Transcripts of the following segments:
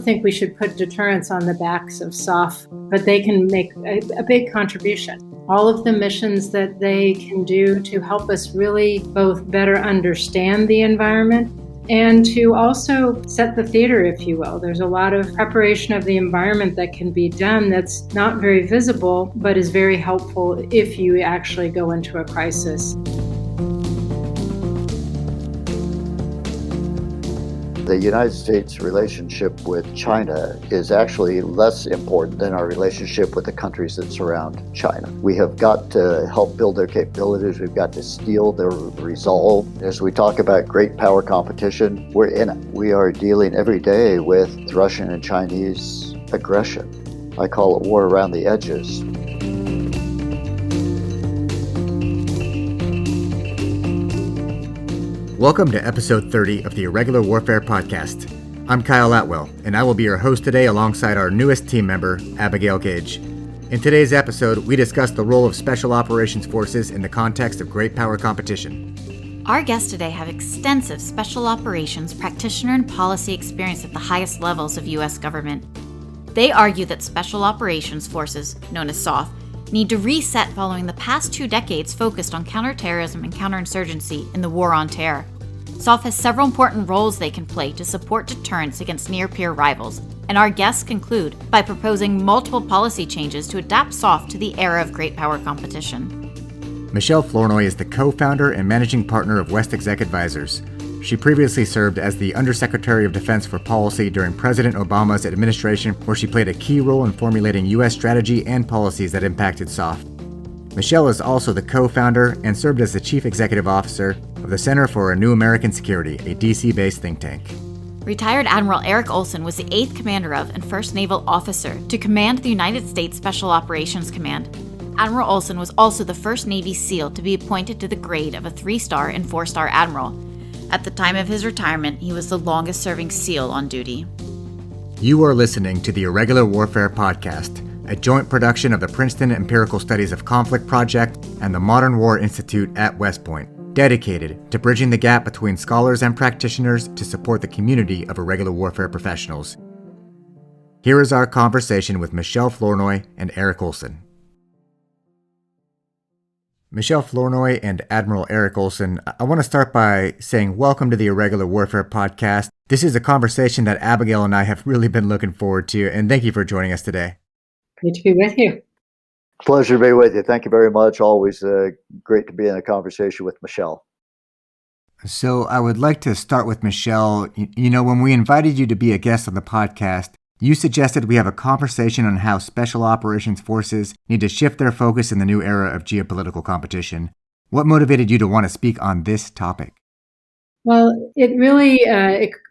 think we should put deterrence on the backs of SOF, but they can make a big contribution. All of the missions that they can do to help us really both better understand the environment and to also set the theater, if you will. There's a lot of preparation of the environment that can be done that's not very visible, but is very helpful if you actually go into a crisis. The United States' relationship with China is actually less important than our relationship with the countries that surround China. We have got to help build their capabilities. We've got to steel their resolve. As we talk about great power competition, we're in it. We are dealing every day with Russian and Chinese aggression. I call it war around the edges. Welcome to episode 30 of the Irregular Warfare Podcast. I'm Kyle Atwell, and I will be your host today alongside our newest team member, Abigail Gage. In today's episode, we discuss the role of Special Operations Forces in the context of great power competition. Our guests today have extensive special operations practitioner and policy experience at the highest levels of U.S. government. They argue that Special Operations Forces, known as SOF, need to reset following the past 2 decades focused on counterterrorism and counterinsurgency in the war on terror. SOF has several important roles they can play to support deterrence against near-peer rivals, and our guests conclude by proposing multiple policy changes to adapt SOF to the era of great power competition. Michelle Flournoy is the co-founder and managing partner of West Exec Advisors. She previously served as the Undersecretary of Defense for Policy during President Obama's administration, where she played a key role in formulating U.S. strategy and policies that impacted SOF. Michelle is also the co-founder and served as the Chief Executive Officer of the Center for a New American Security, a D.C.-based think tank. Retired Admiral Eric Olson was the 8th commander of and first naval officer to command the United States Special Operations Command. Admiral Olson was also the first Navy SEAL to be appointed to the grade of a 3-star and 4-star admiral. At the time of his retirement, he was the longest-serving SEAL on duty. You are listening to the Irregular Warfare Podcast, a joint production of the Princeton Empirical Studies of Conflict Project and the Modern War Institute at West Point, dedicated to bridging the gap between scholars and practitioners to support the community of irregular warfare professionals. Here is our conversation with Michelle Flournoy and Eric Olson. Michelle Flournoy and Admiral Eric Olson, I want to start by saying welcome to the Irregular Warfare Podcast. This is a conversation that Abigail and I have really been looking forward to, and thank you for joining us today. Great to be with you. Pleasure to be with you. Thank you very much. Always great to be in a conversation with Michelle. So I would like to start with Michelle. You know, when we invited you to be a guest on the podcast, you suggested we have a conversation on how Special Operations Forces need to shift their focus in the new era of geopolitical competition. What motivated you to want to speak on this topic? Well, it really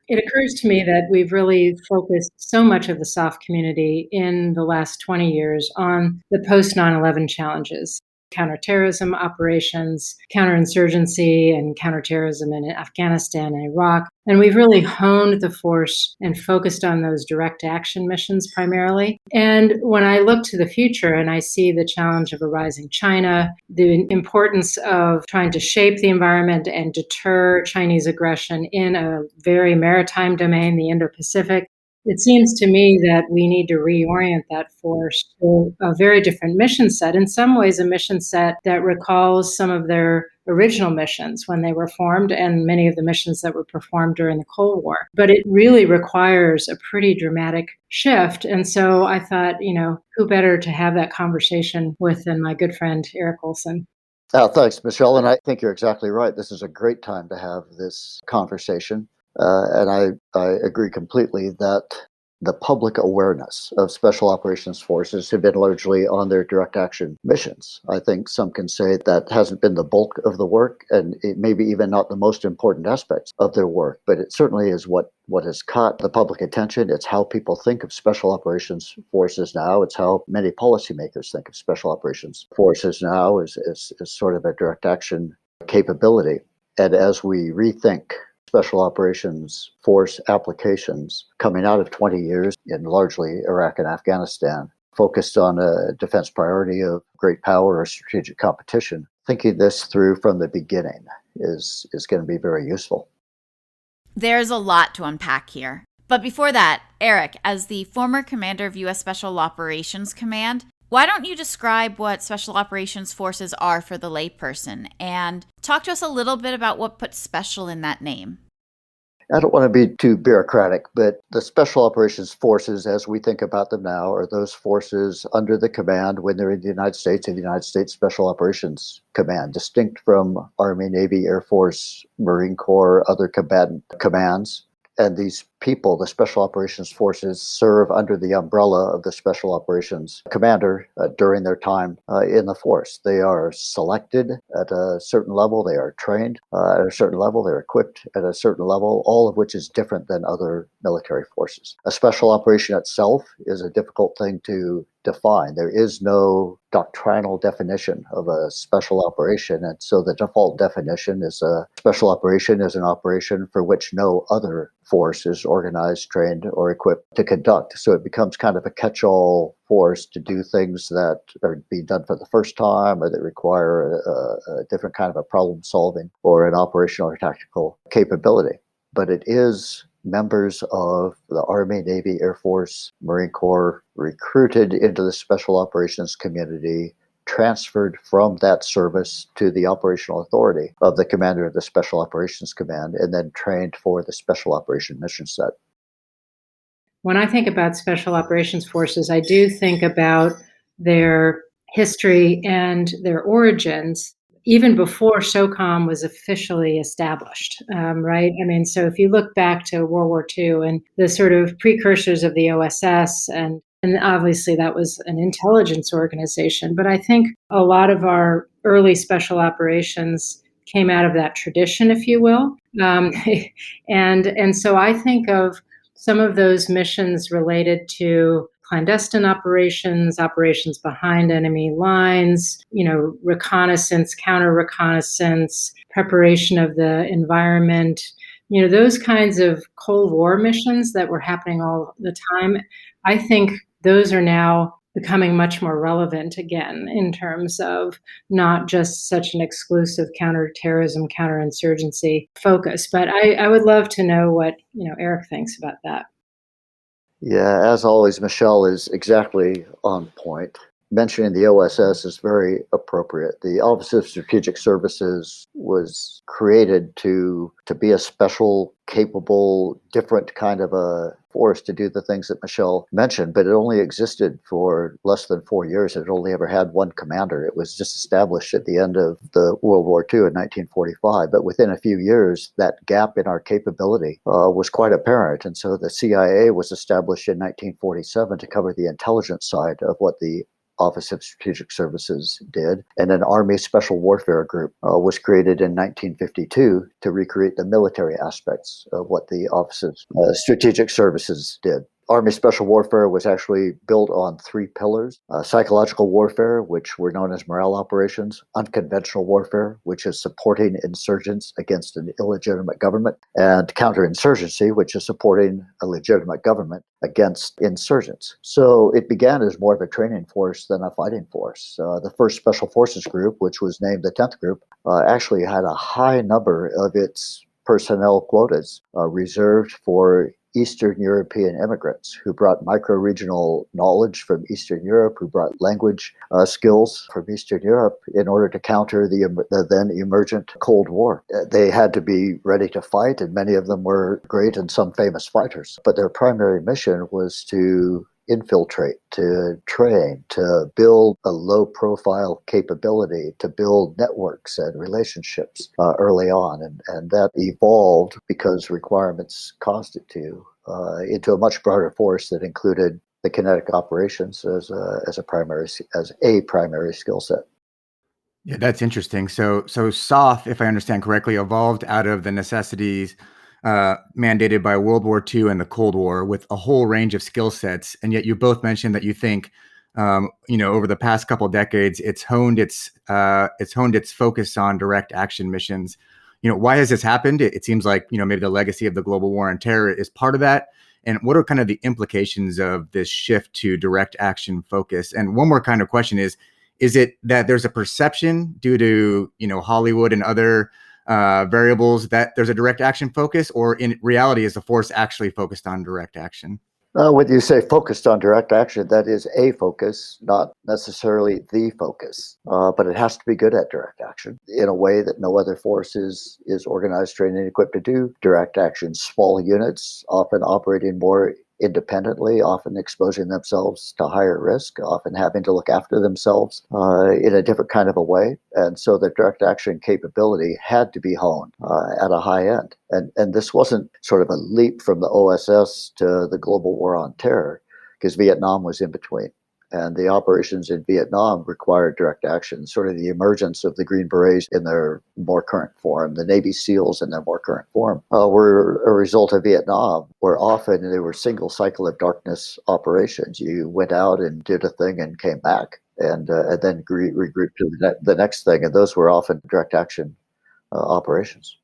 it occurs to me that we've really focused so much of the SOF community in the last 20 years on the post-9/11 challenges. Counterterrorism operations, counterinsurgency, and counterterrorism in Afghanistan and Iraq. And we've really honed the force and focused on those direct action missions primarily. And when I look to the future and I see the challenge of a rising China, the importance of trying to shape the environment and deter Chinese aggression in a very maritime domain, the Indo-Pacific, it seems to me that we need to reorient that force to a very different mission set. In some ways, a mission set that recalls some of their original missions when they were formed and many of the missions that were performed during the Cold War. But it really requires a pretty dramatic shift. And so I thought, who better to have that conversation with than my good friend, Eric Olson. Thanks, Michelle. And I think you're exactly right. This is a great time to have this conversation. And I agree completely that the public awareness of Special Operations Forces have been largely on their direct action missions. I think some can say that hasn't been the bulk of the work, and it maybe even not the most important aspects of their work, but it certainly is what has caught the public attention. It's how people think of Special Operations Forces now. It's how many policymakers think of Special Operations Forces now as sort of a direct action capability. And as we rethink Special Operations Force applications coming out of 20 years in largely Iraq and Afghanistan, focused on a defense priority of great power or strategic competition. Thinking this through from the beginning is going to be very useful. There's a lot to unpack here. But before that, Eric, as the former commander of U.S. Special Operations Command, why don't you describe what Special Operations Forces are for the layperson and talk to us a little bit about what puts special in that name? I don't want to be too bureaucratic, but the Special Operations Forces, as we think about them now, are those forces under the command when they're in the United States, in the United States Special Operations Command, distinct from Army, Navy, Air Force, Marine Corps, other combatant commands. And these people, the Special Operations Forces, serve under the umbrella of the Special Operations Commander during their time in the force. They are selected at a certain level, they are trained at a certain level, they're equipped at a certain level, all of which is different than other military forces. A special operation itself is a difficult thing to define. There is no doctrinal definition of a special operation, and so the default definition is a special operation is an operation for which no other force is organized, trained, or equipped to conduct. So it becomes kind of a catch-all force to do things that are being done for the first time or that require a different kind of a problem solving or an operational or tactical capability. But it is members of the Army, Navy, Air Force, Marine Corps recruited into the special operations community, transferred from that service to the operational authority of the commander of the Special Operations Command, and then trained for the special operation mission set. When I think about special operations forces, I do think about their history and their origins even before SOCOM was officially established, right? I mean, so if you look back to World War II and the sort of precursors of the OSS, and obviously that was an intelligence organization, but I think a lot of our early special operations came out of that tradition, if you will. And so I think of some of those missions related to clandestine operations, operations behind enemy lines, reconnaissance, counter-reconnaissance, preparation of the environment, those kinds of Cold War missions that were happening all the time. I think those are now becoming much more relevant again in terms of not just such an exclusive counterterrorism, counterinsurgency focus. But I would love to know what, Eric thinks about that. Yeah, as always, Michelle is exactly on point. Mentioning the OSS is very appropriate. The Office of Strategic Services was created to be a special, capable, different kind of a force to do the things that Michelle mentioned, but it only existed for less than 4 years. It only ever had one commander. It was just established at the end of the World War II in 1945, but within a few years, that gap in our capability was quite apparent, and so the CIA was established in 1947 to cover the intelligence side of what the Office of Strategic Services did, and an Army Special Warfare Group was created in 1952 to recreate the military aspects of what the Office of Strategic Services did. Army Special Warfare was actually built on three pillars: psychological warfare, which were known as morale operations; unconventional warfare, which is supporting insurgents against an illegitimate government; and counterinsurgency, which is supporting a legitimate government against insurgents. So it began as more of a training force than a fighting force. The first Special Forces Group, which was named the 10th Group, actually had a high number of its personnel quotas reserved for Eastern European immigrants who brought micro-regional knowledge from Eastern Europe, who brought language skills from Eastern Europe in order to counter the then emergent Cold War. They had to be ready to fight, and many of them were great and some famous fighters. But their primary mission was to infiltrate, to train, to build a low-profile capability, to build networks and relationships early on. And that evolved because requirements caused it to, into a much broader force that included the kinetic operations as a primary skill set. Yeah, that's interesting. So SOF, if I understand correctly, evolved out of the necessities mandated by World War II and the Cold War with a whole range of skill sets. And yet you both mentioned that you think, over the past couple of decades, it's honed its focus on direct action missions. Why has this happened? It seems like, maybe the legacy of the global war on terror is part of that. And what are kind of the implications of this shift to direct action focus? And one more kind of question is it that there's a perception due to, Hollywood and other variables that there's a direct action focus, or in reality, is the force actually focused on direct action? When you say focused on direct action, that is a focus, not necessarily the focus. But it has to be good at direct action in a way that no other force is organized, trained, and equipped to do direct action. Small units, often operating more independently, often exposing themselves to higher risk, often having to look after themselves in a different kind of a way. And so the direct action capability had to be honed at a high end. And this wasn't sort of a leap from the OSS to the global war on terror, because Vietnam was in between. And the operations in Vietnam required direct action, sort of the emergence of the Green Berets in their more current form, the Navy SEALs in their more current form, were a result of Vietnam, where often they were single cycle of darkness operations. You went out and did a thing and came back, and then regrouped to the next thing. And those were often direct action operations.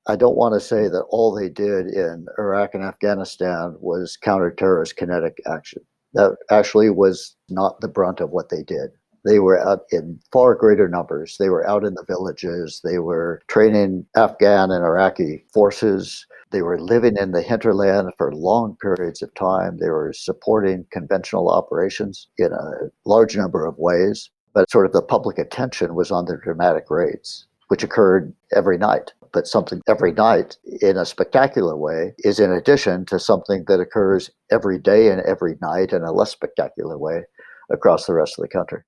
I don't want to say that all they did in Iraq and Afghanistan was counter-terrorist kinetic action. That actually was not the brunt of what they did. They were out in far greater numbers. They were out in the villages. They were training Afghan and Iraqi forces. They were living in the hinterland for long periods of time. They were supporting conventional operations in a large number of ways. But sort of the public attention was on their dramatic raids, which occurred every night. But something every night in a spectacular way is in addition to something that occurs every day and every night in a less spectacular way across the rest of the country.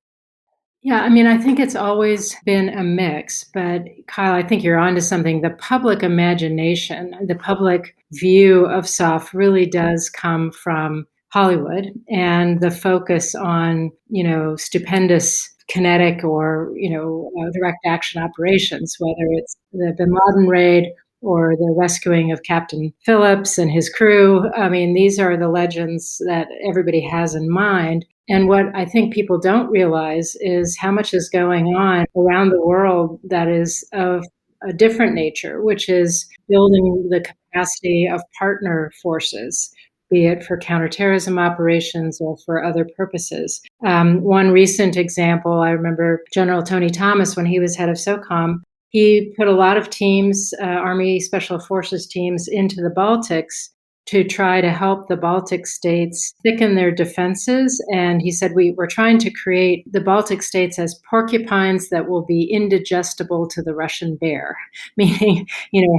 Yeah, I mean, I think it's always been a mix, but Kyle, I think you're onto something. The public imagination, the public view of SOF really does come from Hollywood, and the focus on, stupendous kinetic or, direct action operations, whether it's the Bin Laden raid or the rescuing of Captain Phillips and his crew. I mean, these are the legends that everybody has in mind. And what I think people don't realize is how much is going on around the world that is of a different nature, which is building the capacity of partner forces, be it for counterterrorism operations or for other purposes. One recent example, I remember General Tony Thomas, when he was head of SOCOM, he put a lot of teams, Army Special Forces teams, into the Baltics to try to help the Baltic states thicken their defenses. And he said, we're trying to create the Baltic states as porcupines that will be indigestible to the Russian bear, meaning,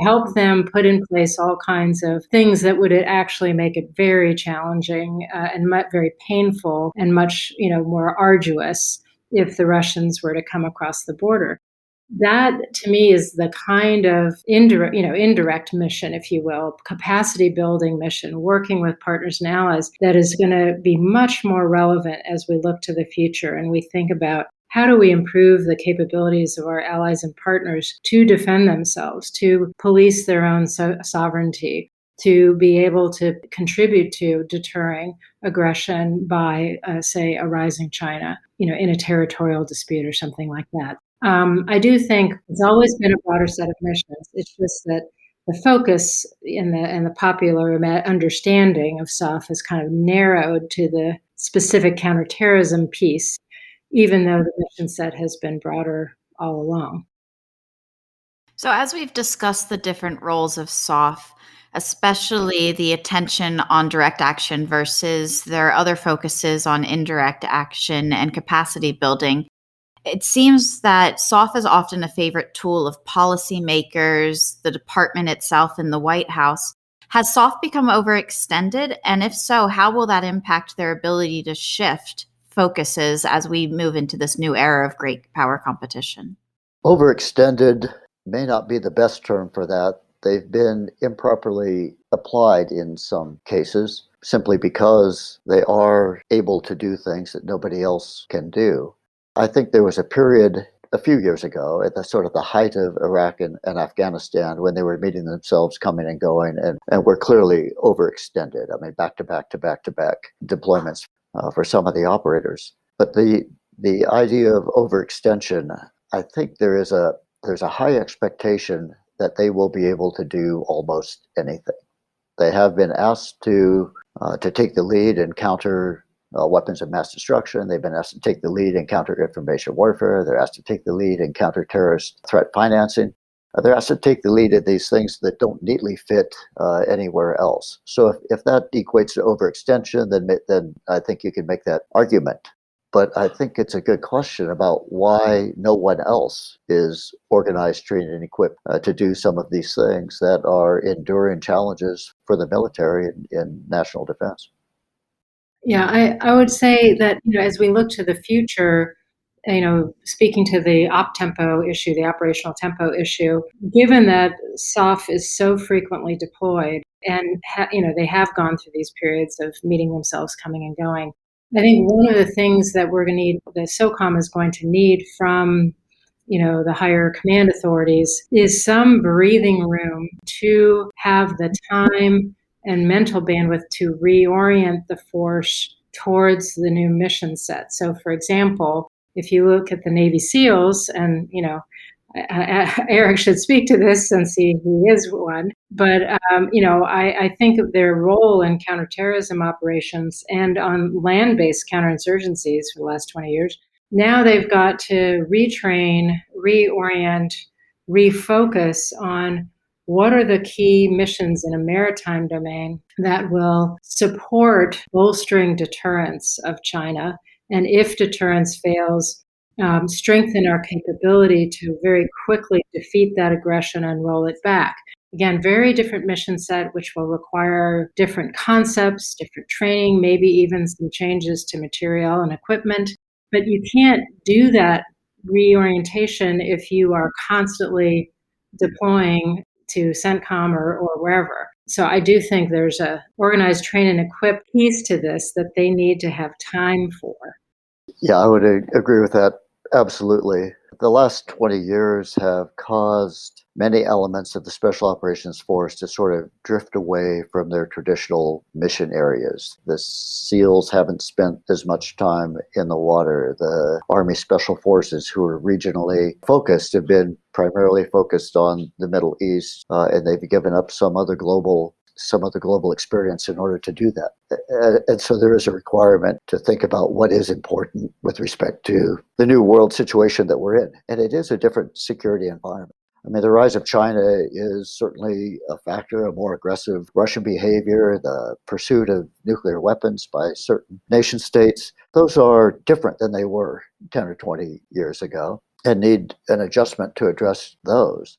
help them put in place all kinds of things that would actually make it very challenging and very painful and much, more arduous if the Russians were to come across the border. That, to me, is the kind of indirect mission, if you will, capacity building mission, working with partners and allies, that is going to be much more relevant as we look to the future and we think about how do we improve the capabilities of our allies and partners to defend themselves, to police their own sovereignty, to be able to contribute to deterring aggression by, say, a rising China, in a territorial dispute or something like that. I do think it's always been a broader set of missions. It's just that the focus in the popular understanding of SOF is kind of narrowed to the specific counterterrorism piece, even though the mission set has been broader all along. So as we've discussed the different roles of SOF, especially the attention on direct action versus their other focuses on indirect action and capacity building, it seems that SOF is often a favorite tool of policymakers, the department itself, and the White House. Has SOF become overextended? And if so, how will that impact their ability to shift focuses as we move into this new era of great power competition? Overextended may not be the best term for that. They've been improperly applied in some cases simply because they are able to do things that nobody else can do. I think there was a period a few years ago at the sort of the height of Iraq and Afghanistan when they were meeting themselves, coming and going, and were clearly overextended. I mean, back to back deployments for some of the operators. But the idea of overextension, I think there's a high expectation that they will be able to do almost anything. They have been asked to take the lead and counter weapons of mass destruction. They've been asked to take the lead in counter-information warfare. They're asked to take the lead in counter-terrorist threat financing. They're asked to take the lead in these things that don't neatly fit anywhere else. So if that equates to overextension, then I think you can make that argument. But I think it's a good question about why no one else is organized, trained, and equipped to do some of these things that are enduring challenges for the military in national defense. Yeah, I would say that, as we look to the future, speaking to the op tempo issue, the operational tempo issue, given that SOF is so frequently deployed and, they have gone through these periods of meeting themselves, coming and going. I think one of the things that we're going to need, the SOCOM is going to need from, the higher command authorities is some breathing room to have the time and mental bandwidth to reorient the force towards the new mission set. So, for example, if you look at the Navy SEALs, and Eric should speak to this since he is one, but I think of their role in counterterrorism operations and on land-based counterinsurgencies for the last 20 years. Now they've got to retrain, reorient, refocus on what are the key missions in a maritime domain that will support bolstering deterrence of China, and if deterrence fails, strengthen our capability to very quickly defeat that aggression and roll it back. Again, very different mission set, which will require different concepts, different training, maybe even some changes to material and equipment. But you can't do that reorientation if you are constantly deploying to CENTCOM or wherever. So I do think there's a organized, train, and equip piece to this that they need to have time for. Yeah, I would agree with that. Absolutely. The last 20 years have caused many elements of the Special Operations Force to sort of drift away from their traditional mission areas. The SEALs haven't spent as much time in the water. The Army Special Forces, who are regionally focused, have been primarily focused on the Middle East, and they've given up some other global experience in order to do that. And so there is a requirement to think about what is important with respect to the new world situation that we're in. And it is a different security environment. I mean, the rise of China is certainly a factor, a more aggressive Russian behavior, the pursuit of nuclear weapons by certain nation states. Those are different than they were 10 or 20 years ago and need an adjustment to address those.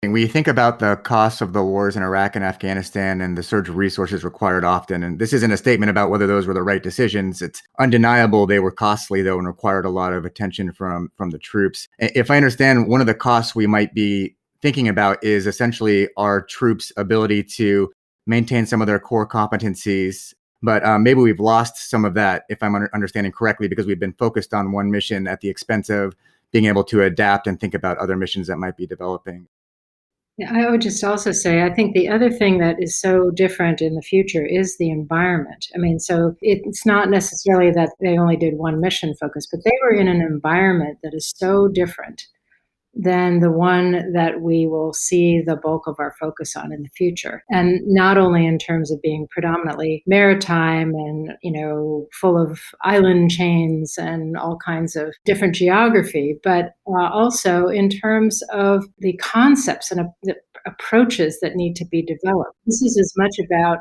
When you think about the costs of the wars in Iraq and Afghanistan and the surge of resources required often, and this isn't a statement about whether those were the right decisions, it's undeniable they were costly, though, and required a lot of attention from the troops. If I understand, one of the costs we might be thinking about is essentially our troops' ability to maintain some of their core competencies. But maybe we've lost some of that, if I'm understanding correctly, because we've been focused on one mission at the expense of being able to adapt and think about other missions that might be developing. Yeah, I would just also say, I think the other thing that is so different in the future is the environment. I mean, so it's not necessarily that they only did one mission focus, but they were in an environment that is so different than the one that we will see the bulk of our focus on in the future. And not only in terms of being predominantly maritime and, full of island chains and all kinds of different geography, but also in terms of the concepts and the approaches that need to be developed. This is as much about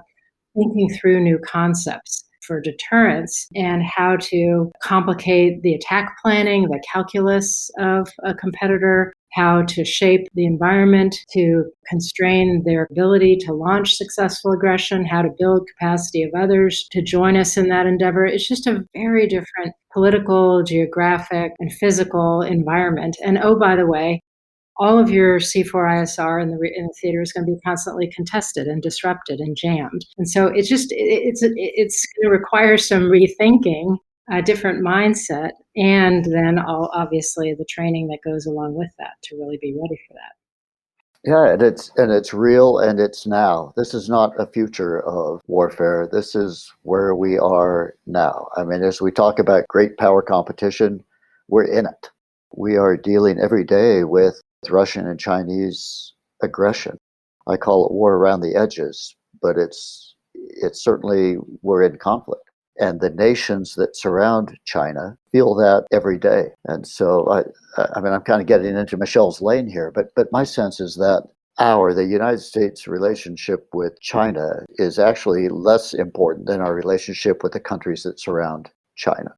thinking through new concepts for deterrence and how to complicate the attack planning, the calculus of a competitor, how to shape the environment to constrain their ability to launch successful aggression, how to build capacity of others to join us in that endeavor. It's just a very different political, geographic, and physical environment. And oh, by the way, all of your C4ISR in the theater is going to be constantly contested and disrupted and jammed. And so it's going to require some rethinking, a different mindset, and then obviously the training that goes along with that to really be ready for that. Yeah, and it's real and it's now. This is not a future of warfare. This is where we are now. I mean, as we talk about great power competition, we're in it. We are dealing every day with Russian and Chinese aggression. I call it war around the edges, but it's certainly we're in conflict. And the nations that surround China feel that every day. And so, I mean, I'm kind of getting into Michelle's lane here, but my sense is that the United States relationship with China is actually less important than our relationship with the countries that surround China.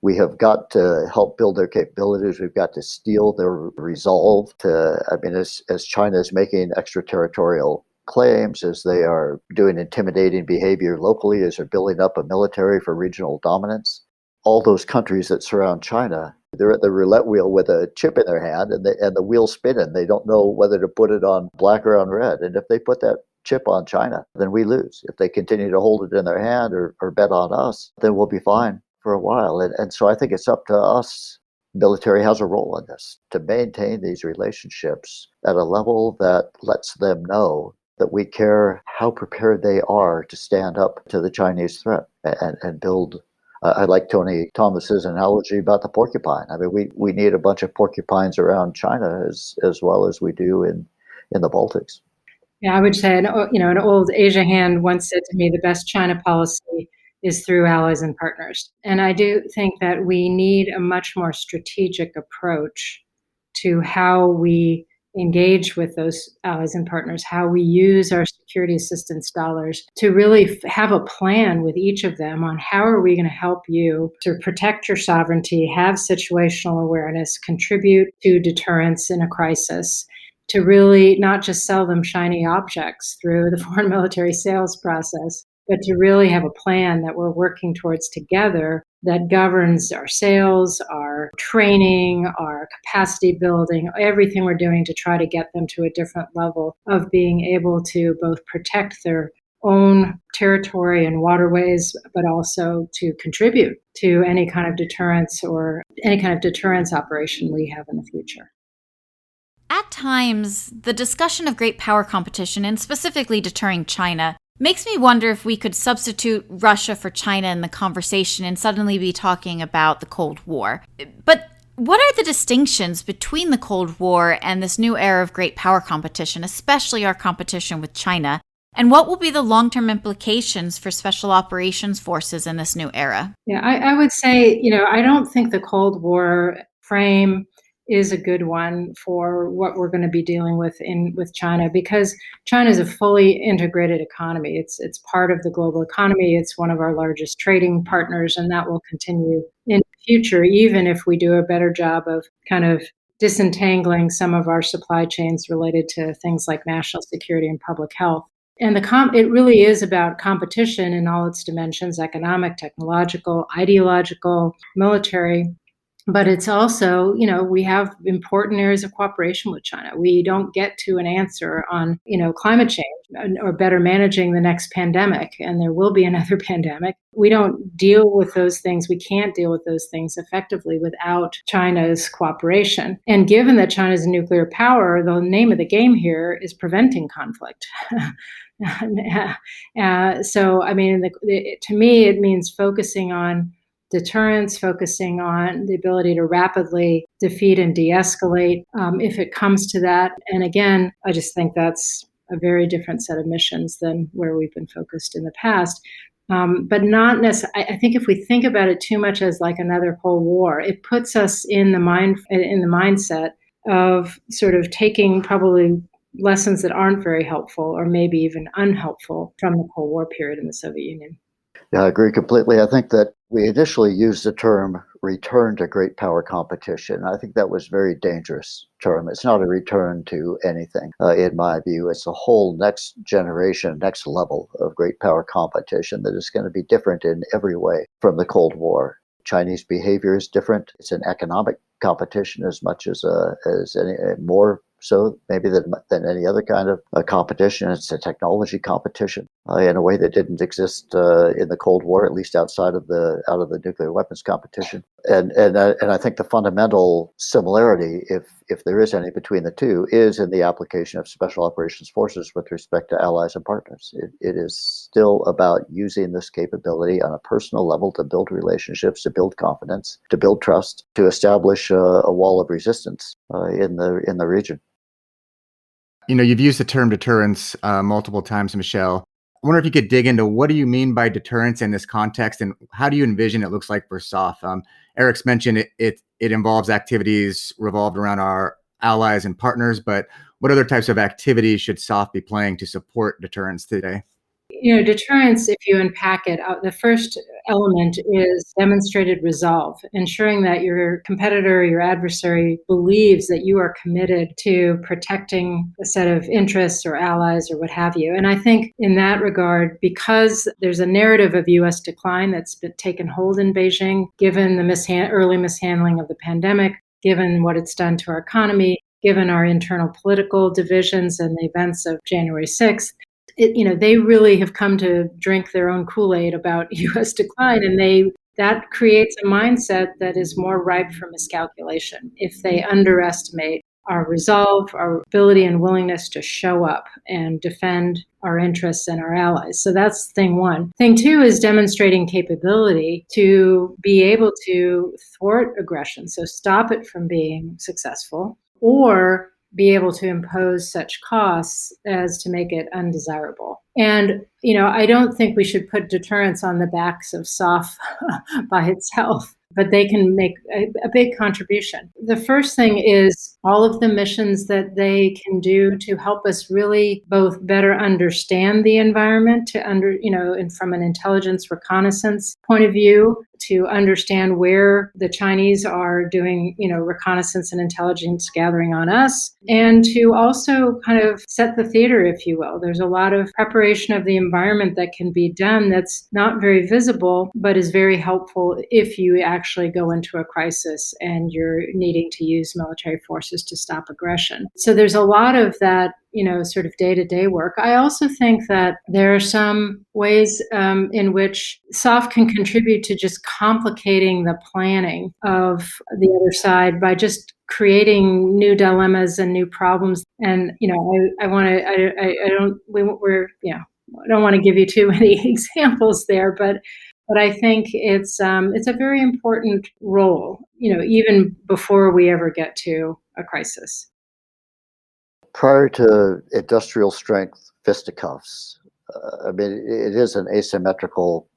We have got to help build their capabilities. We've got to steel their resolve as China is making extraterritorial claims, as they are doing intimidating behavior locally, as they're building up a military for regional dominance. All those countries that surround China, they're at the roulette wheel with a chip in their hand, and the wheel's spinning. They don't know whether to put it on black or on red. And if they put that chip on China, then we lose. If they continue to hold it in their hand or bet on us, then we'll be fine for a while. And so I think it's up to us. Military has a role in this, to maintain these relationships at a level that lets them know that we care how prepared they are to stand up to the Chinese threat and build. I like Tony Thomas's analogy about the porcupine. I mean, we need a bunch of porcupines around China as well as we do in the Baltics. Yeah, I would say, an old Asia hand once said to me, the best China policy is through allies and partners. And I do think that we need a much more strategic approach to how we engage with those allies and partners, how we use our security assistance dollars to really have a plan with each of them on how are we going to help you to protect your sovereignty, have situational awareness, contribute to deterrence in a crisis, to really not just sell them shiny objects through the foreign military sales process, but to really have a plan that we're working towards together that governs our sales, our training, our capacity building, everything we're doing to try to get them to a different level of being able to both protect their own territory and waterways, but also to contribute to any kind of deterrence or any kind of deterrence operation we have in the future. At times, the discussion of great power competition, and specifically deterring China, makes me wonder if we could substitute Russia for China in the conversation and suddenly be talking about the Cold War. But what are the distinctions between the Cold War and this new era of great power competition, especially our competition with China? And what will be the long-term implications for special operations forces in this new era? Yeah, I would say, I don't think the Cold War frame is a good one for what we're going to be dealing with with China, because China is a fully integrated economy. It's part of the global economy. It's one of our largest trading partners, and that will continue in the future, even if we do a better job of kind of disentangling some of our supply chains related to things like national security and public health. And it really is about competition in all its dimensions: economic, technological, ideological, military. But it's also, we have important areas of cooperation with China. We don't get to an answer on, climate change or better managing the next pandemic, and there will be another pandemic. We don't deal with those things. We can't deal with those things effectively without China's cooperation. And given that China is a nuclear power, the name of the game here is preventing conflict. So, I mean, to me, it means focusing on deterrence, focusing on the ability to rapidly defeat and de-escalate if it comes to that. And again, I just think that's a very different set of missions than where we've been focused in the past. But not necessarily. I think if we think about it too much as like another Cold War, it puts us in the mindset of sort of taking probably lessons that aren't very helpful or maybe even unhelpful from the Cold War period in the Soviet Union. Yeah, I agree completely. I think that we initially used the term return to great power competition. I think that was a very dangerous term. It's not a return to anything, in my view. It's a whole next generation, next level of great power competition that is going to be different in every way from the Cold War. Chinese behavior is different. It's an economic competition as much as any more so maybe than any other kind of competition. It's a technology competition in a way that didn't exist in the Cold War, at least outside of the nuclear weapons competition. And I think the fundamental similarity, if there is any between the two, is in the application of special operations forces with respect to allies and partners. It is still about using this capability on a personal level to build relationships, to build confidence, to build trust, to establish a wall of resistance in the region. You've used the term deterrence multiple times, Michelle. wonder if you could dig into what do you mean by deterrence in this context, and how do you envision it looks like for SOF? Eric's mentioned it involves activities revolved around our allies and partners, but what other types of activities should SOF be playing to support deterrence today? Deterrence, if you unpack it, the first element is demonstrated resolve, ensuring that your competitor, your adversary, believes that you are committed to protecting a set of interests or allies or what have you. And I think in that regard, because there's a narrative of U.S. decline that's been taken hold in Beijing, given the early mishandling of the pandemic, given what it's done to our economy, given our internal political divisions and the events of January 6th, they really have come to drink their own Kool-Aid about U.S. decline, and that creates a mindset that is more ripe for miscalculation if they underestimate our resolve, our ability and willingness to show up and defend our interests and our allies. So that's thing one. Thing two is demonstrating capability to be able to thwart aggression, so stop it from being successful, or be able to impose such costs as to make it undesirable. And, I don't think we should put deterrence on the backs of SOF by itself, but they can make a big contribution. The first thing is all of the missions that they can do to help us really both better understand the environment, and from an intelligence reconnaissance point of view, to understand where the Chinese are doing, reconnaissance and intelligence gathering on us, and to also kind of set the theater, if you will. There's a lot of preparation of the environment that can be done that's not very visible, but is very helpful if you actually go into a crisis and you're needing to use military forces to stop aggression. So there's a lot of that, sort of day-to-day work. I also think that there are some ways in which SOF can contribute to just complicating the planning of the other side by just creating new dilemmas and new problems. And, I don't want to give you too many examples there, but I think it's a very important role, even before we ever get to a crisis. Prior to industrial strength fisticuffs, it is an asymmetrical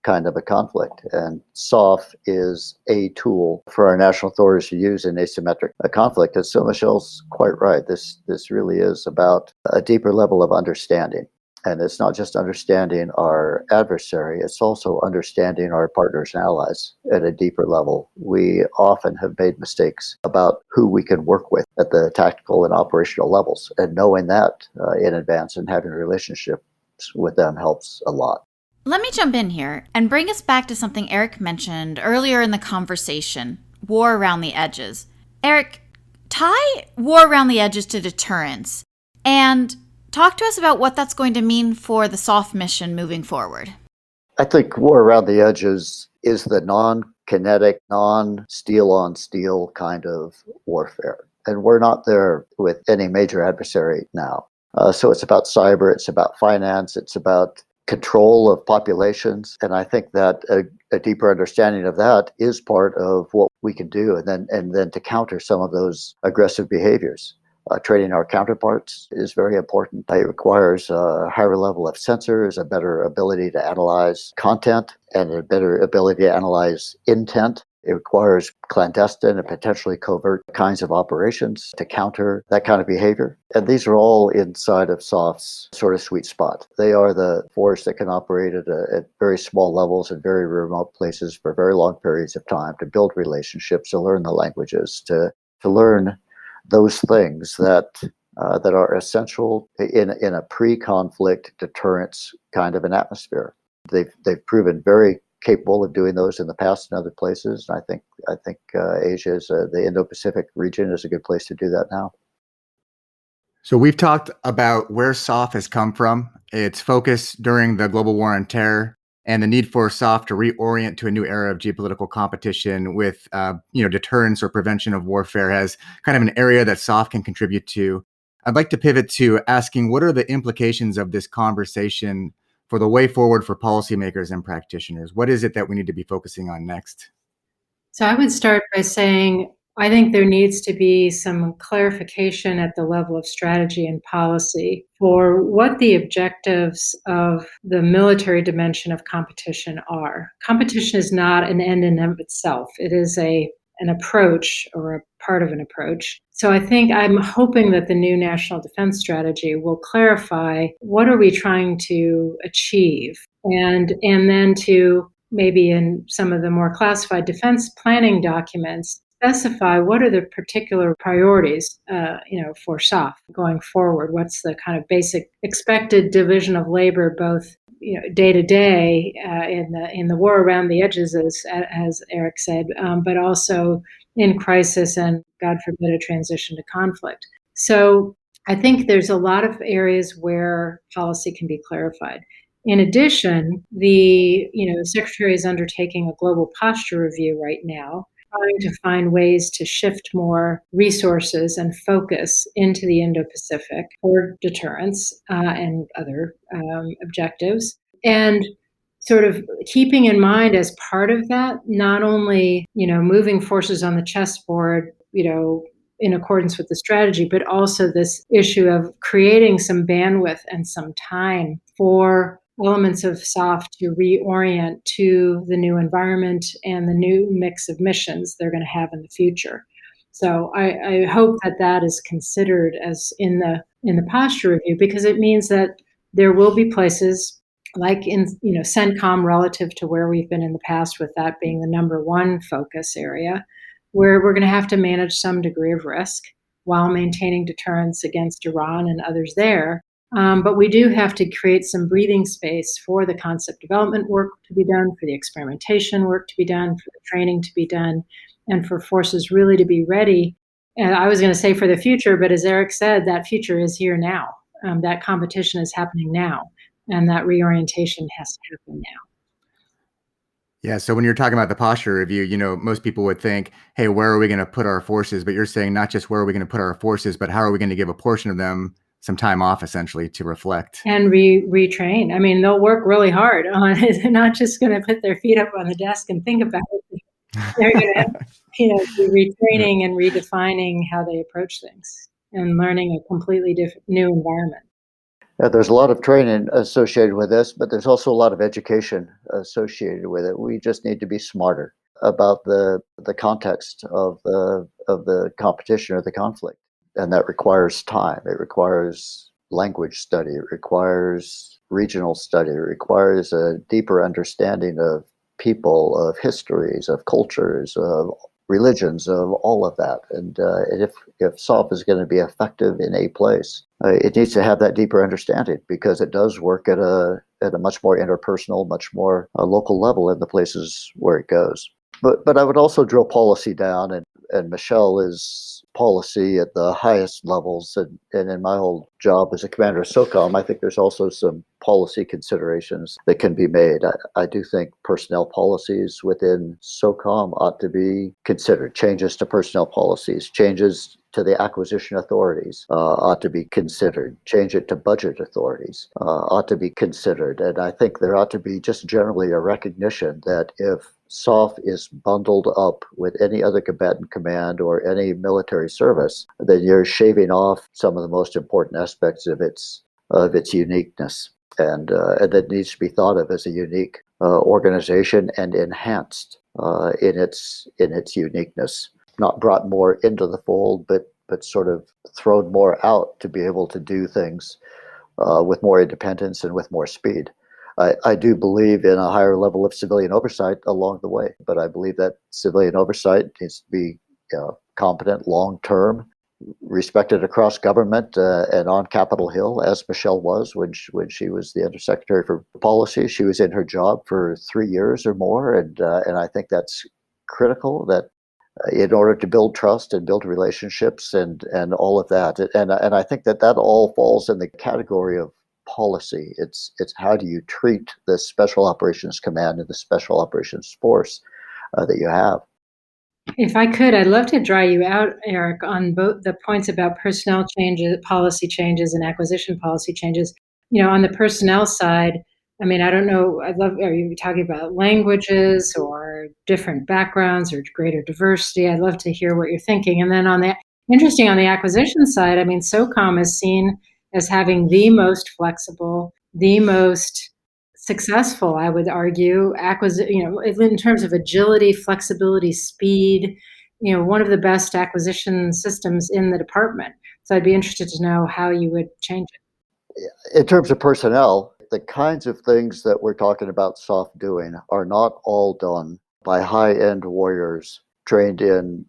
kind of a conflict, and SOF is a tool for our national authorities to use in asymmetric conflict. And so Michelle's quite right. This really is about a deeper level of understanding. And it's not just understanding our adversary, it's also understanding our partners and allies at a deeper level. We often have made mistakes about who we can work with at the tactical and operational levels, and knowing that in advance and having relationships with them helps a lot. Let me jump in here and bring us back to something Eric mentioned earlier in the conversation, war around the edges. Eric, tie war around the edges to deterrence, and talk to us about what that's going to mean for the SOF mission moving forward. I think war around the edges is the non-kinetic, non-steel-on-steel kind of warfare. And we're not there with any major adversary now. So it's about cyber, it's about finance, it's about control of populations. And I think that a deeper understanding of that is part of what we can do, and then to counter some of those aggressive behaviors. Training our counterparts is very important. It requires a higher level of sensors, a better ability to analyze content, and a better ability to analyze intent. It requires clandestine and potentially covert kinds of operations to counter that kind of behavior. And these are all inside of SOF's sort of sweet spot. They are the force that can operate at very small levels in very remote places for very long periods of time, to build relationships, to learn the languages, to learn those things that are essential in a pre-conflict deterrence kind of an atmosphere. They've proven very capable of doing those in the past in other places. And I think Asia the Indo-Pacific region is a good place to do that now. So we've talked about where SOF has come from, its focus during the global war on terror, and the need for SOF to reorient to a new era of geopolitical competition with, deterrence or prevention of warfare as kind of an area that SOF can contribute to. I'd like to pivot to asking, what are the implications of this conversation for the way forward for policymakers and practitioners? What is it that we need to be focusing on next? So I would start by saying I think there needs to be some clarification at the level of strategy and policy for what the objectives of the military dimension of competition are. Competition is not an end in of itself. It is an approach or a part of an approach. So I'm hoping that the new national defense strategy will clarify what are we trying to achieve, and then to maybe in some of the more classified defense planning documents specify what are the particular priorities, for SOF going forward. What's the kind of basic expected division of labor, both day to day in the war around the edges, as Eric said, but also in crisis and, God forbid, a transition to conflict. So I think there's a lot of areas where policy can be clarified. In addition, the Secretary is undertaking a global posture review right now, trying to find ways to shift more resources and focus into the Indo-Pacific for deterrence and other objectives. And sort of keeping in mind as part of that, not only, moving forces on the chessboard, in accordance with the strategy, but also this issue of creating some bandwidth and some time for elements of SOF to reorient to the new environment and the new mix of missions they're going to have in the future. So I hope that is considered as in the posture review, because it means that there will be places like in CENTCOM, relative to where we've been in the past, with that being the number one focus area, where we're going to have to manage some degree of risk while maintaining deterrence against Iran and others there. But we do have to create some breathing space for the concept development work to be done, for the experimentation work to be done, for the training to be done, and for forces really to be ready. And I was going to say for the future, but as Eric said, that future is here now. That competition is happening now, and that reorientation has to happen now. Yeah, so when you're talking about the posture review, most people would think, hey, where are we going to put our forces? But you're saying not just where are we going to put our forces, but how are we going to give a portion of them some time off, essentially, to reflect and retrain. I mean, they'll work really hard on it. They're not just going to put their feet up on the desk and think about it. They're going to, be retraining and redefining how they approach things and learning a completely different new environment. Yeah, there's a lot of training associated with this, but there's also a lot of education associated with it. We just need to be smarter about the context of the competition or the conflict. And that requires time. It requires language study. It requires regional study. It requires a deeper understanding of people, of histories, of cultures, of religions, of all of that. And if SOF is going to be effective in a place, it needs to have that deeper understanding, because it does work at a much more interpersonal, much more local level in the places where it goes. But I would also drill policy down, and Michelle is policy at the highest levels. And in my whole job as a commander of SOCOM, I think there's also some policy considerations that can be made. I do think personnel policies within SOCOM ought to be considered. Changes to personnel policies, changes to the acquisition authorities ought to be considered. Change it to budget authorities ought to be considered. And I think there ought to be just generally a recognition that if SOF is bundled up with any other combatant command or any military service, then you're shaving off some of the most important aspects of its uniqueness, and that needs to be thought of as a unique organization and enhanced in its uniqueness, not brought more into the fold, but sort of thrown more out to be able to do things with more independence and with more speed. I do believe in a higher level of civilian oversight along the way, but I believe that civilian oversight needs to be competent, long-term, respected across government and on Capitol Hill, as Michelle was when she was the Undersecretary for Policy. She was in her job for 3 years or more, and I think that's critical, that in order to build trust and build relationships and all of that. And I think that all falls in the category of policy. It's how do you treat the Special Operations Command and the Special Operations Force that you have. If I could, I'd love to draw you out, Eric, on both the points about personnel changes, policy changes, and acquisition policy changes. On the personnel side, I mean, I don't know. Are you talking about languages or different backgrounds or greater diversity? I'd love to hear what you're thinking. And then on the acquisition side, I mean, SOCOM is seen as having the most flexible, the most successful, I would argue, in terms of agility, flexibility, speed, one of the best acquisition systems in the department. So I'd be interested to know how you would change it. In terms of personnel, the kinds of things that we're talking about SOF doing are not all done by high-end warriors trained in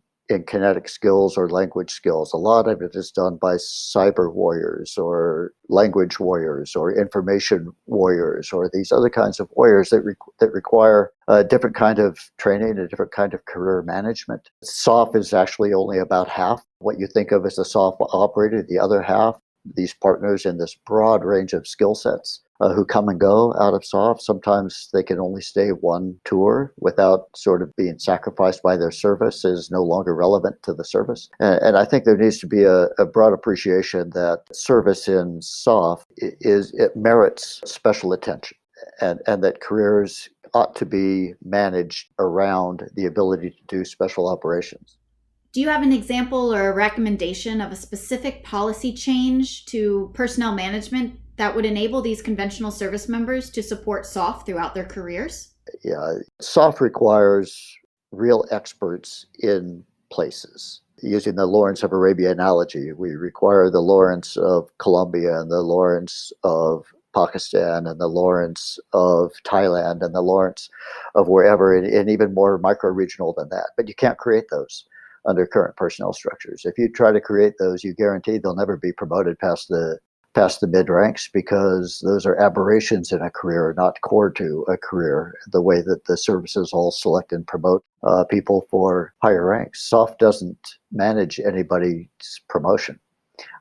kinetic skills or language skills. A lot of it is done by cyber warriors or language warriors or information warriors or these other kinds of warriors that require a different kind of training, a different kind of career management. SOF is actually only about half what you think of as a SOF operator. The other half, these partners in this broad range of skill sets who come and go out of SOF. Sometimes they can only stay one tour without sort of being sacrificed by their service is no longer relevant to the service. And I think there needs to be a broad appreciation that service in SOF it merits special attention, and that careers ought to be managed around the ability to do special operations. Do you have an example or a recommendation of a specific policy change to personnel management that would enable these conventional service members to support SOF throughout their careers? Yeah, SOF requires real experts in places. Using the Lawrence of Arabia analogy, we require the Lawrence of Colombia and the Lawrence of Pakistan and the Lawrence of Thailand and the Lawrence of wherever, and even more micro-regional than that. But you can't create those under current personnel structures. If you try to create those, you guarantee they'll never be promoted past the mid ranks, because those are aberrations in a career, not core to a career, the way that the services all select and promote people for higher ranks. SOF doesn't manage anybody's promotion.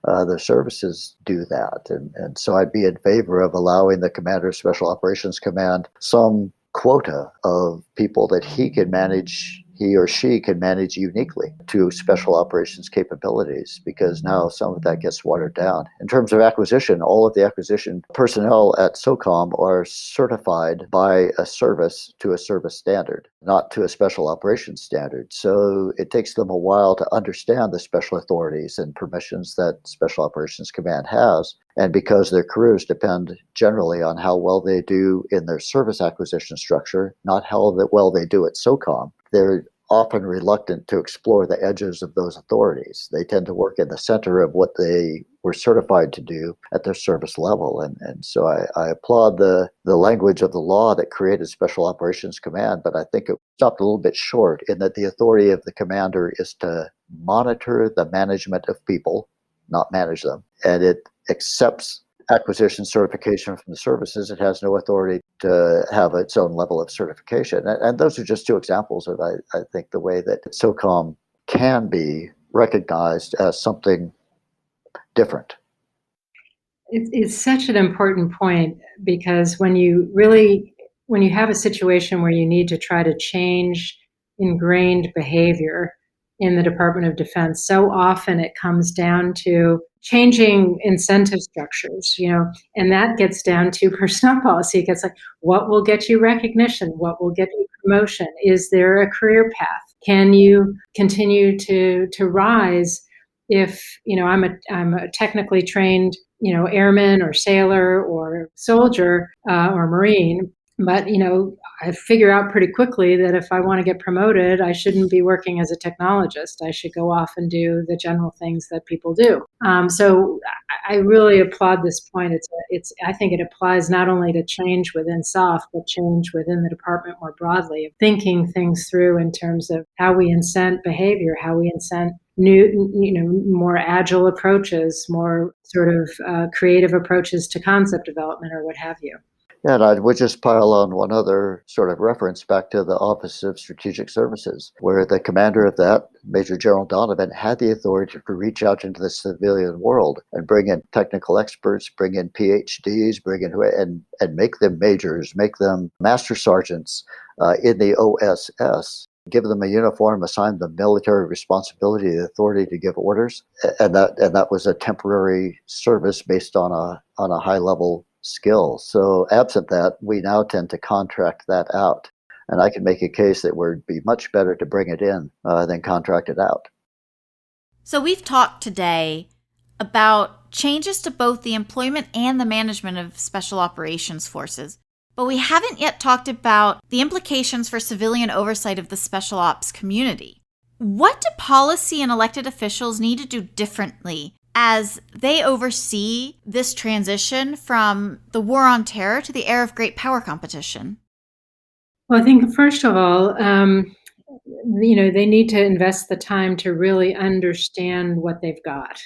The services do that. And so I'd be in favor of allowing the Commander of Special Operations Command some quota of people that he or she can manage uniquely to special operations capabilities, because now some of that gets watered down. In terms of acquisition, all of the acquisition personnel at SOCOM are certified by a service to a service standard, not to a special operations standard. So it takes them a while to understand the special authorities and permissions that Special Operations Command has. And because their careers depend generally on how well they do in their service acquisition structure, not how well they do at SOCOM, they're often reluctant to explore the edges of those authorities. They tend to work in the center of what they were certified to do at their service level. And so I applaud the language of the law that created Special Operations Command, but I think it stopped a little bit short in that the authority of the commander is to monitor the management of people, not manage them. And it accepts acquisition certification from the services. It has no authority to have its own level of certification. And those are just two examples of, I think, the way that SOCOM can be recognized as something different. It's such an important point, because when you have a situation where you need to try to change ingrained behavior in the Department of Defense, so often it comes down to changing incentive structures, and that gets down to personnel policy. It gets like, what will get you recognition? What will get you promotion? Is there a career path? Can you continue to rise if, I'm a technically trained, airman or sailor or soldier or Marine, but, I figure out pretty quickly that if I want to get promoted, I shouldn't be working as a technologist. I should go off and do the general things that people do. So I really applaud this point. I think it applies not only to change within SOF, but change within the department more broadly, of thinking things through in terms of how we incent behavior, how we incent new, more agile approaches, more sort of creative approaches to concept development or what have you. And I would just pile on one other sort of reference back to the Office of Strategic Services, where the commander of that, Major General Donovan, had the authority to reach out into the civilian world and bring in technical experts, bring in PhDs, and make them majors, make them master sergeants in the OSS. Give them a uniform, assign them military responsibility, the authority to give orders, and that was a temporary service based on a high level skills. So absent that, we now tend to contract that out. And I can make a case that it would be much better to bring it in than contract it out. So we've talked today about changes to both the employment and the management of special operations forces, but we haven't yet talked about the implications for civilian oversight of the special ops community. What do policy and elected officials need to do differently as they oversee this transition from the war on terror to the era of great power competition? Well, I think first of all, they need to invest the time to really understand what they've got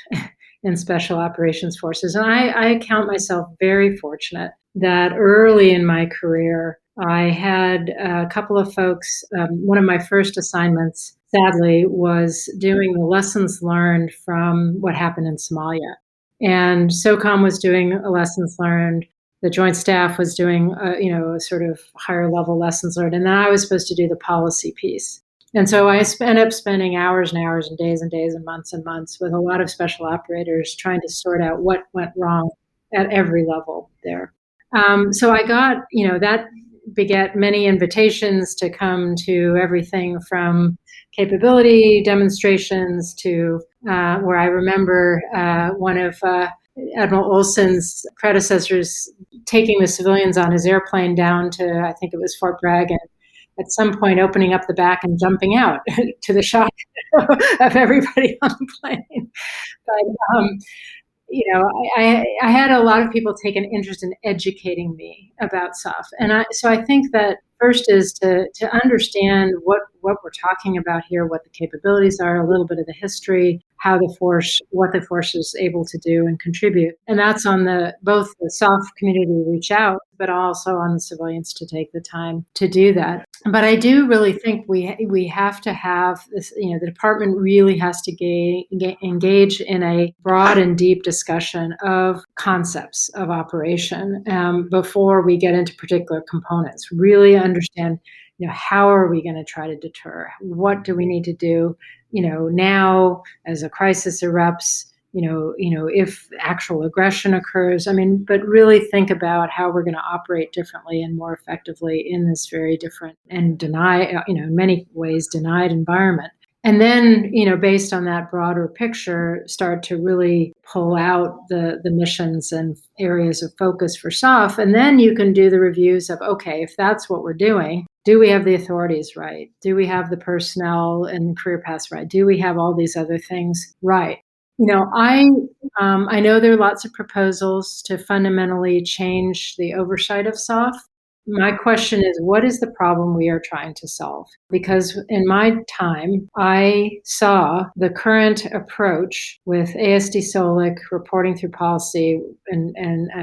in special operations forces. And I count myself very fortunate that early in my career, I had a couple of folks. One of my first assignments, sadly, was doing the lessons learned from what happened in Somalia. And SOCOM was doing a lessons learned. The Joint Staff was doing, a sort of higher level lessons learned. And then I was supposed to do the policy piece. And so I ended up spending hours and hours and days and months with a lot of special operators trying to sort out what went wrong at every level there. So I got, that begat many invitations to come to everything from capability demonstrations to where I remember one of Admiral Olson's predecessors taking the civilians on his airplane down to, I think it was Fort Bragg, and at some point opening up the back and jumping out to the shock of everybody on the plane. But, I had a lot of people take an interest in educating me about SOF. And so I think that first is to understand what we're talking about here, what the capabilities are, a little bit of the history, what the force is able to do and contribute. And that's on both the SOF community to reach out, but also on the civilians to take the time to do that. But I do really think we have to have this, the department really has to engage in a broad and deep discussion of concepts of operation before we get into particular components. Really understand, how are we going to try to deter? What do we need to do, now as a crisis erupts? If actual aggression occurs, but really think about how we're going to operate differently and more effectively in this very different and in many ways denied environment. And then, based on that broader picture, start to really pull out the missions and areas of focus for SOF. And then you can do the reviews of, okay, if that's what we're doing, do we have the authorities right? Do we have the personnel and career paths right? Do we have all these other things right? I know there are lots of proposals to fundamentally change the oversight of SOF. My question is, what is the problem we are trying to solve? Because in my time, I saw the current approach with ASD Solik reporting through policy and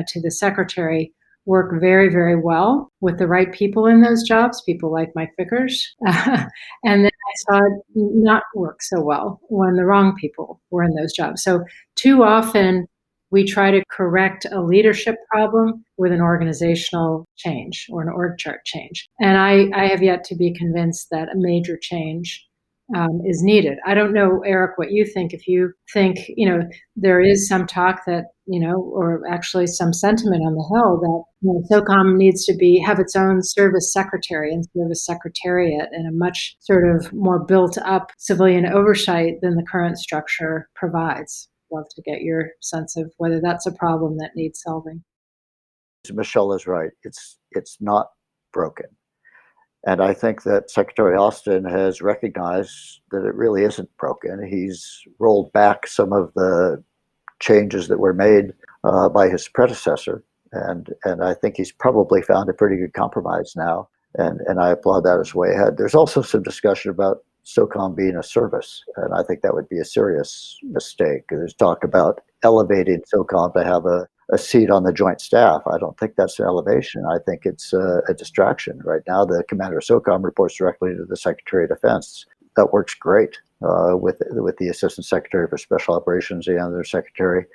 to the secretary work very, very well with the right people in those jobs, people like Mike Vickers. And then I saw it not work so well when the wrong people were in those jobs. So too often we try to correct a leadership problem with an organizational change or an org chart change. And I have yet to be convinced that a major change is needed. I don't know, Eric, what you think. If you think, there is some talk that, or actually some sentiment on the Hill that SOCOM needs to have its own service secretary and service secretariat and a much sort of more built up civilian oversight than the current structure provides. Love to get your sense of whether that's a problem that needs solving. Michelle is right. It's not broken. And I think that Secretary Austin has recognized that it really isn't broken. He's rolled back some of the changes that were made by his predecessor. And I think he's probably found a pretty good compromise now. And I applaud that as way ahead. There's also some discussion about SOCOM being a service. And I think that would be a serious mistake. There's talk about elevating SOCOM to have a seat on the Joint Staff. I don't think that's an elevation. I think it's a distraction. Right now, the commander of SOCOM reports directly to the Secretary of Defense. That works great with the Assistant Secretary for Special Operations and the Secretary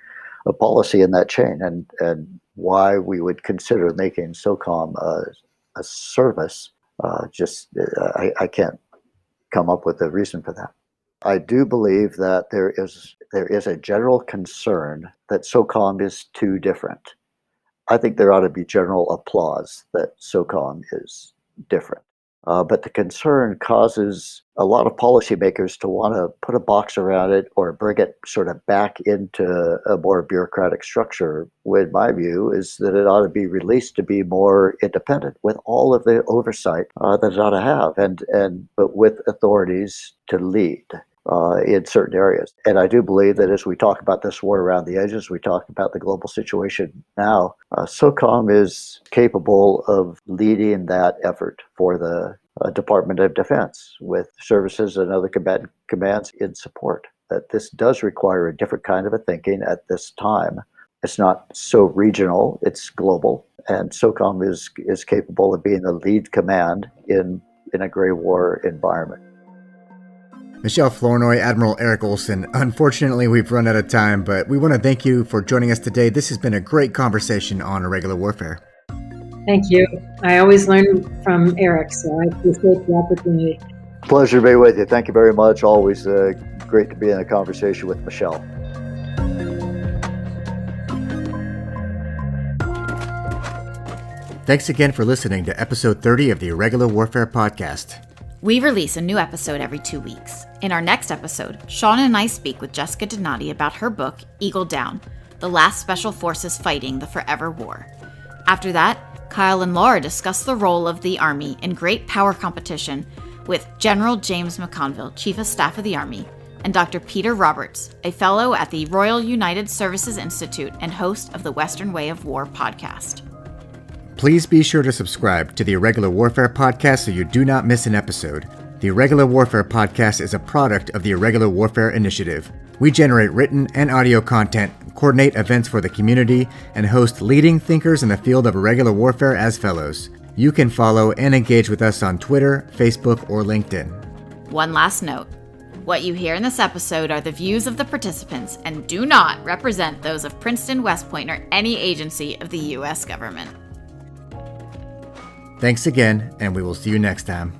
of Policy in that chain. And why we would consider making SOCOM a service, I can't come up with a reason for that. I do believe that there is a general concern that SOCOM is too different. I think there ought to be general applause that SOCOM is different. But the concern causes a lot of policymakers to want to put a box around it or bring it sort of back into a more bureaucratic structure, when my view is that it ought to be released to be more independent with all of the oversight that it ought to have, but with authorities to lead in certain areas. And I do believe that as we talk about this war around the edges, we talk about the global situation now, SOCOM is capable of leading that effort for the Department of Defense with services and other commands in support. That this does require a different kind of a thinking at this time. It's not so regional, it's global. And SOCOM is capable of being the lead command in a gray war environment. Michelle Flournoy, Admiral Eric Olson, unfortunately we've run out of time, but we want to thank you for joining us today. This has been a great conversation on irregular warfare. Thank you. I always learn from Eric, so I appreciate the opportunity. Pleasure to be with you. Thank you very much. Always great to be in a conversation with Michelle. Thanks again for listening to episode 30 of the Irregular Warfare Podcast. We release a new episode every 2 weeks. In our next episode, Sean and I speak with Jessica Donati about her book, Eagle Down, The Last Special Forces Fighting the Forever War. After that, Kyle and Laura discuss the role of the Army in great power competition with General James McConville, Chief of Staff of the Army, and Dr. Peter Roberts, a fellow at the Royal United Services Institute and host of the Western Way of War podcast. Please be sure to subscribe to the Irregular Warfare Podcast so you do not miss an episode. The Irregular Warfare Podcast is a product of the Irregular Warfare Initiative. We generate written and audio content, coordinate events for the community, and host leading thinkers in the field of irregular warfare as fellows. You can follow and engage with us on Twitter, Facebook, or LinkedIn. One last note. What you hear in this episode are the views of the participants and do not represent those of Princeton, West Point, or any agency of the U.S. government. Thanks again, and we will see you next time.